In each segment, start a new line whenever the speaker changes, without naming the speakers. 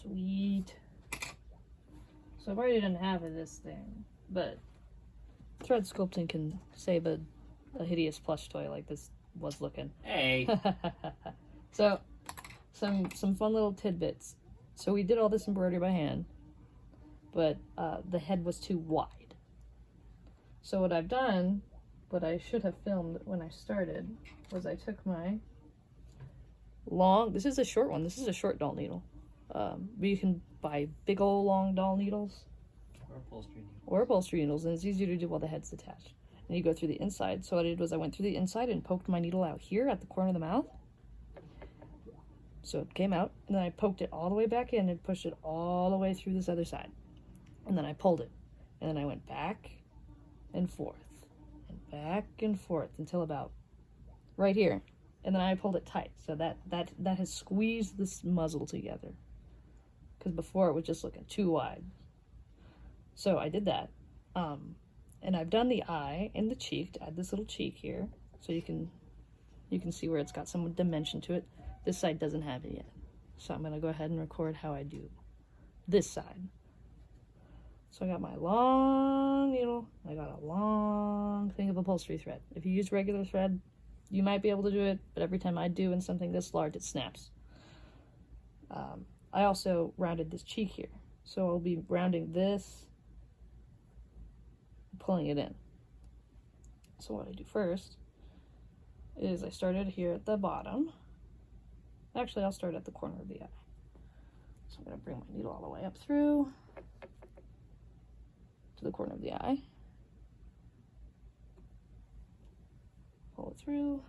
Sweet. So I've already done half of this thing, but thread sculpting can save a hideous plush toy like this was looking.
Hey.
So some fun little tidbits. So we did all this embroidery by hand, but the head was too wide. So what I've done, what I should have filmed when I started, was I took my long, this is a short one, this is a short doll needle. But you can buy big old long doll needles. Or upholstery needles, and it's easier to do while the head's attached. And you go through the inside. So what I did was I went through the inside and poked my needle out here at the corner of the mouth. So it came out, and then I poked it all the way back in and pushed it all the way through this other side. And then I pulled it. And then I went back and forth, and back and forth until about right here. And then I pulled it tight. So that has squeezed this muzzle together. Because before it was just looking too wide. So I did that. And I've done the eye and the cheek to add this little cheek here. So you can see where it's got some dimension to it. This side doesn't have it yet. So I'm going to go ahead and record how I do this side. So I got my long needle. I got a long thing of upholstery thread. If you use regular thread, you might be able to do it, but every time I do in something this large, it snaps. I also rounded this cheek here. So I'll be rounding this, pulling it in. So what I do first is I started here at the bottom. Actually, I'll start at the corner of the eye. So I'm going to bring my needle all the way up through to the corner of the eye. Pull it through.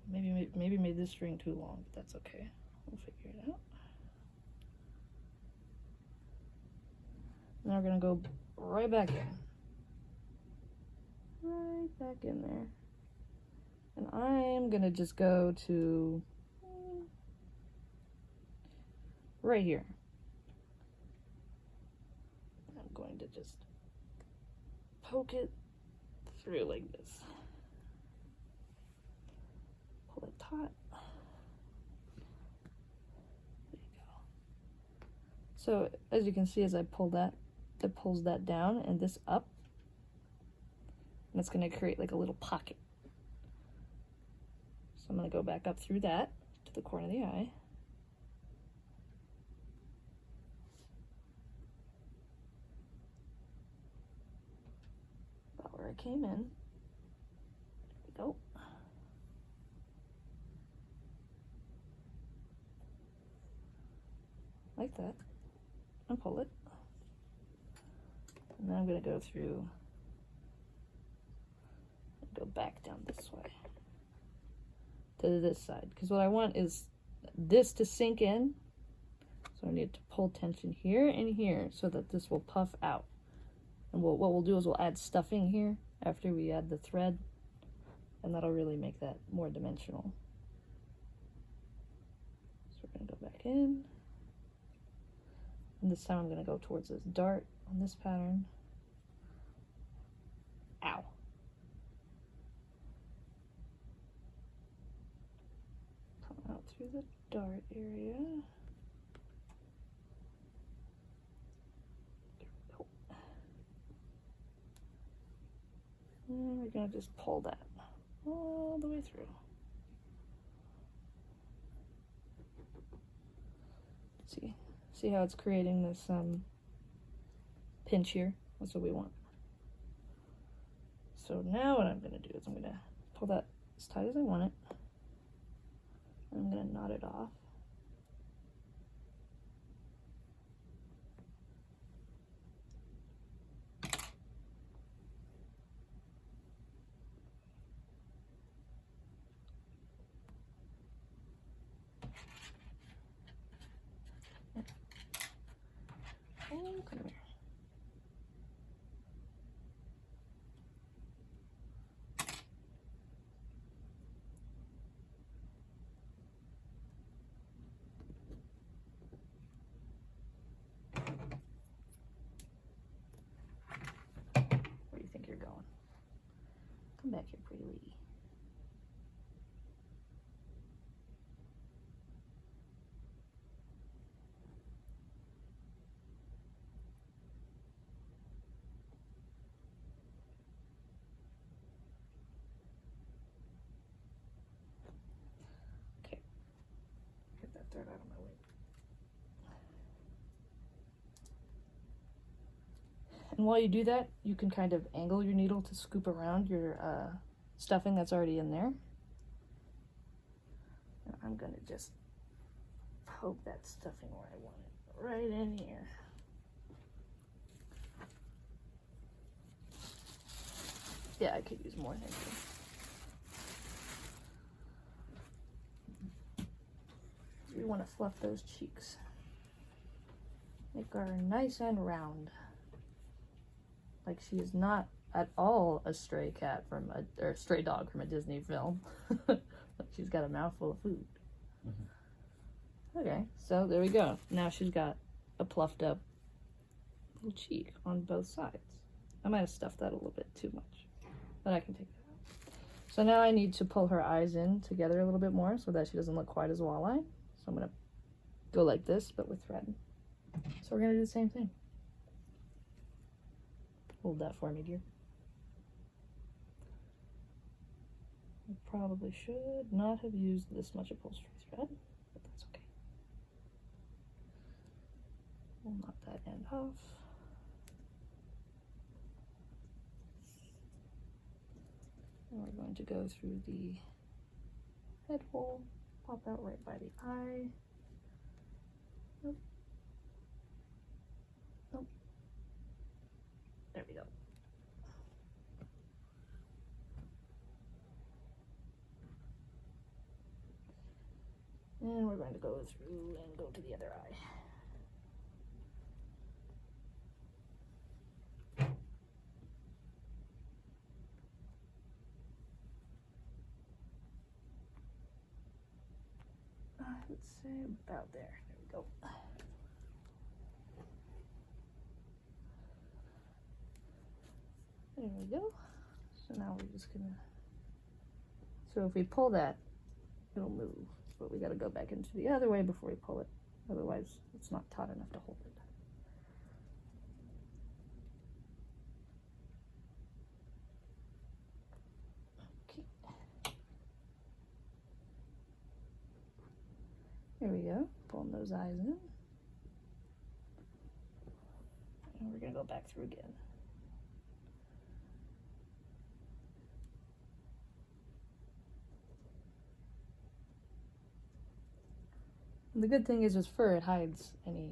Maybe made this string too long, but that's okay. We'll figure it out. Now we're going to go right back in. Right back in there. And I'm going to just go to right here. I'm going to just poke it through like this. Pull it taut. There you go. So as you can see, as I pull that, it pulls that down and this up. And it's going to create like a little pocket. So I'm going to go back up through that to the corner of the eye. About where I came in. There we go. Like that. And pull it. And then I'm going to go through and go back down this way to this side, because what I want is this to sink in. So I need to pull tension here and here so that this will puff out. And what we'll do is we'll add stuffing here after we add the thread, and that'll really make that more dimensional. So we're going to go back in, and this time I'm going to go towards this dart on this pattern. Ow. Come out through the dart area. There we go. And we're going to just pull that all the way through. See how it's creating this pinch here? That's what we want. So now what I'm going to do is I'm going to pull that as tight as I want it. And I'm going to knot it off. Oh, come here. Where do you think you're going? Come back here, pretty lady. And while you do that, you can kind of angle your needle to scoop around your stuffing that's already in there. And I'm going to just poke that stuffing where I want it, right in here. Yeah, I could use more, thank you. We want to fluff those cheeks. Make her nice and round. Like she is not at all a stray cat from or stray dog from a Disney film. She's got a mouthful of food. Okay, so there we go. Now she's got a pluffed up little cheek on both sides. I might have stuffed that a little bit too much, but I can take that out. So now I need to pull her eyes in together a little bit more so that she doesn't look quite as wall-eyed. So I'm gonna go like this, but with thread. So we're gonna do the same thing. Hold that for me, dear. I probably should not have used this much upholstery thread, but that's okay. We'll knock that end off. And we're going to go through the head hole, pop out right by the eye. Nope. Nope. There we go. And we're going to go through and go to the other eye. Let's say about there. There we go. There we go. So now we're just gonna, so if we pull that, it'll move, but we gotta go back into the other way before we pull it. Otherwise, it's not taut enough to hold it. Okay. There we go. Pulling those eyes in. And we're gonna go back through again. And the good thing is with fur, it hides any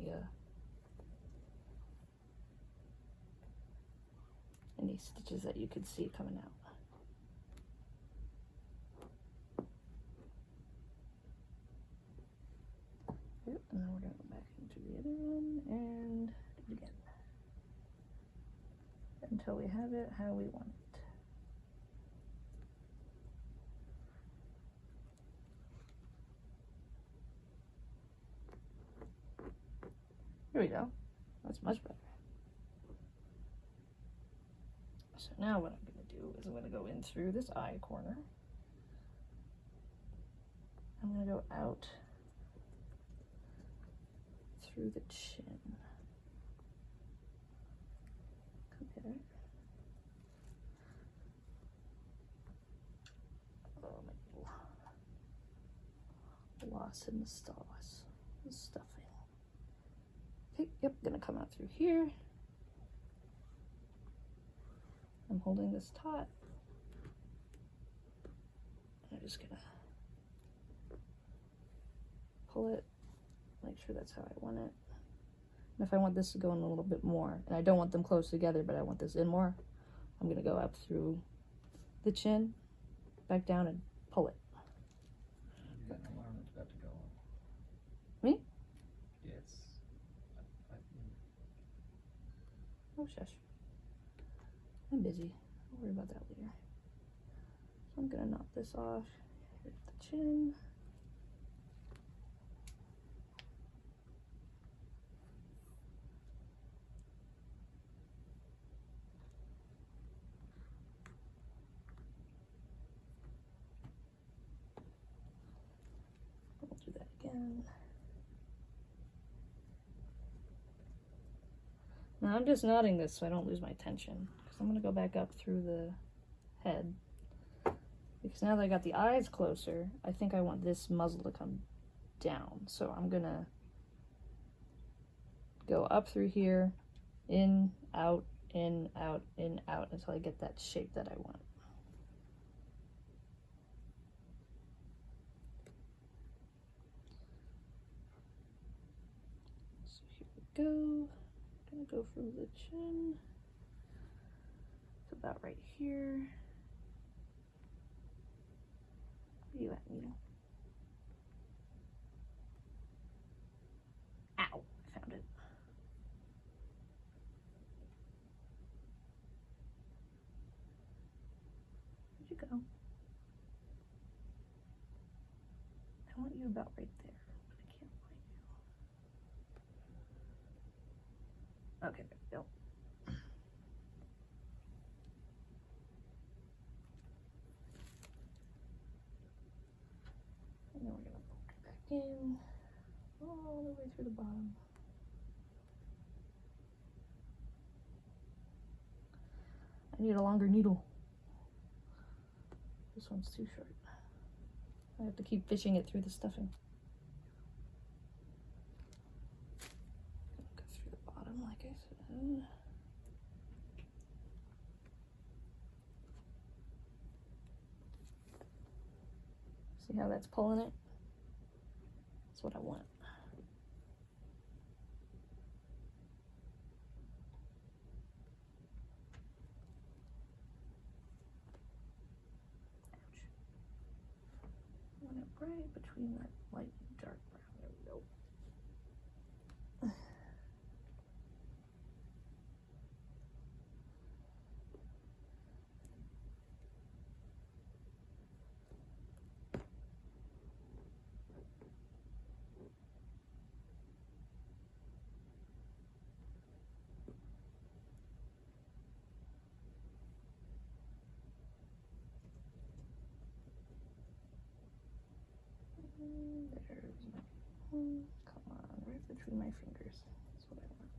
stitches that you could see coming out. Yep, and then we're going to go back into the other one and do it again until we have it how we want it. Here we go. That's much better. So now what I'm going to do is I'm going to go in through this eye corner. I'm going to go out through the chin. Come here. Oh, my little loss in the sauce. The stuffing. Okay, yep, gonna come out through here. I'm holding this taut. I'm just gonna pull it, make sure that's how I want it. And if I want this to go in a little bit more, and I don't want them close together, but I want this in more, I'm gonna go up through the chin, back down and pull it.
That alarm is about to go off.
Me?
Yes.
Oh, shush. I'm busy. I'll worry about that later. So I'm gonna knock this off. Here's the chin. We'll do that again. Now I'm just knotting this so I don't lose my tension, because I'm going to go back up through the head, because now that I got the eyes closer, I think I want this muzzle to come down. So I'm going to go up through here, in, out, in, out, until I get that shape that I want. So here we go. I'm gonna go from the chin to about right here. Where you at, needle? Ow, I found it. Where'd you go? I want you about right there, but I can't find you. Okay, there we go. And then we're gonna poke it back in all the way through the bottom. I need a longer needle. This one's too short. I have to keep fishing it through the stuffing. Go through the bottom like I said. See how that's pulling it? That's what I want. Ouch. I want it right between that light and dark brown. There we go. There's my, come on, right between my fingers. That's what I want.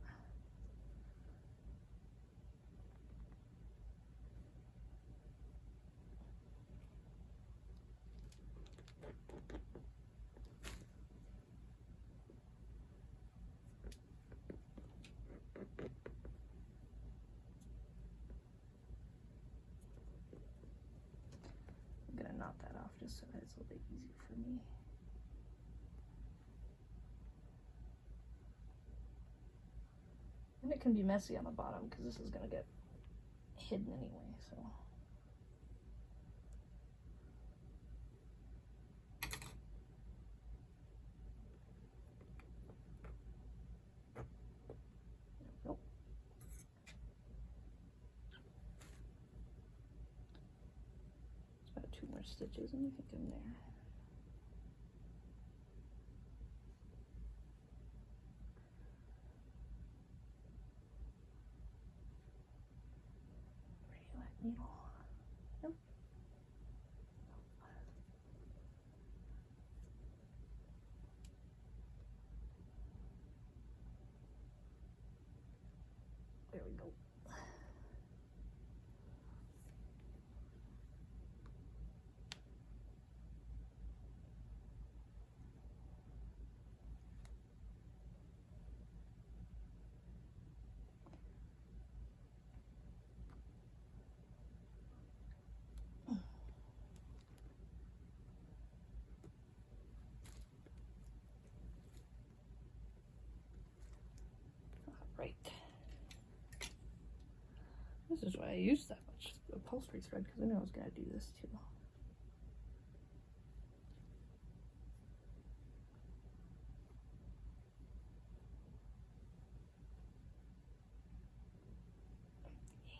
I'm gonna knock that off just so that it's a little bit easier for me. And it can be messy on the bottom because this is gonna get hidden anyway, so. Nope. It's about 2 more stitches and I think I'm there. Needle. Nope. There we go. Right. This is why I used that much upholstery thread, because I knew I was going to do this too.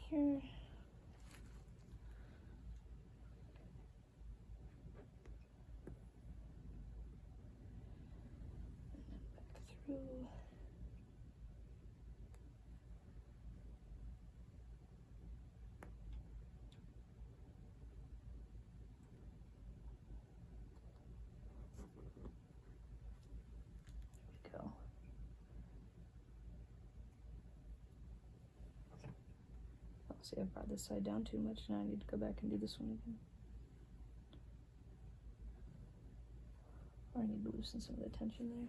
Here. And then back through. Go. Oh, see, I brought this side down too much. Now I need to go back and do this one again. Or I need to loosen some of the tension there.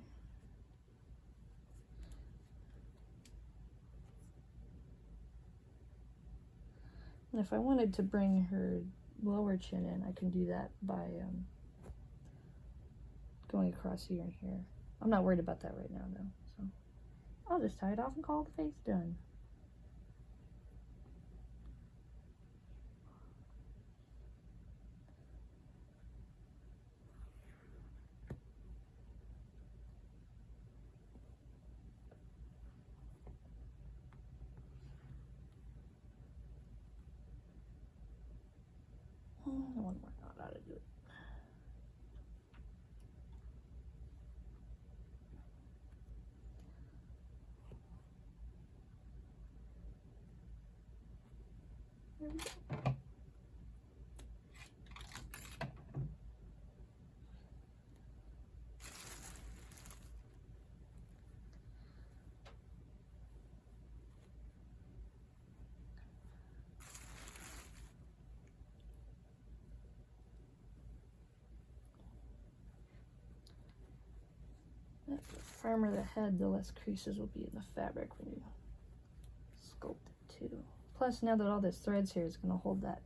And if I wanted to bring her lower chin in, I can do that by going across here and here. I'm not worried about that right now, though. So I'll just tie it off and call the face done. One more knot, how to do it. There we go. The firmer the head, the less creases will be in the fabric when you sculpt it too. Plus, now that all this threads here is going to hold that,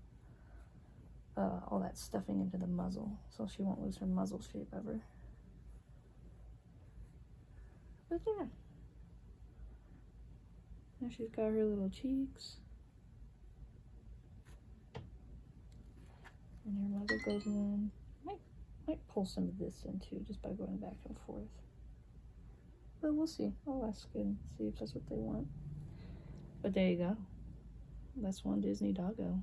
all that stuffing into the muzzle, so she won't lose her muzzle shape ever. But yeah, now she's got her little cheeks, and her muzzle goes in. Might pull some of this in too, just by going back and forth. But we'll see. I'll ask and see if that's what they want. But there you go. That's one Disney doggo.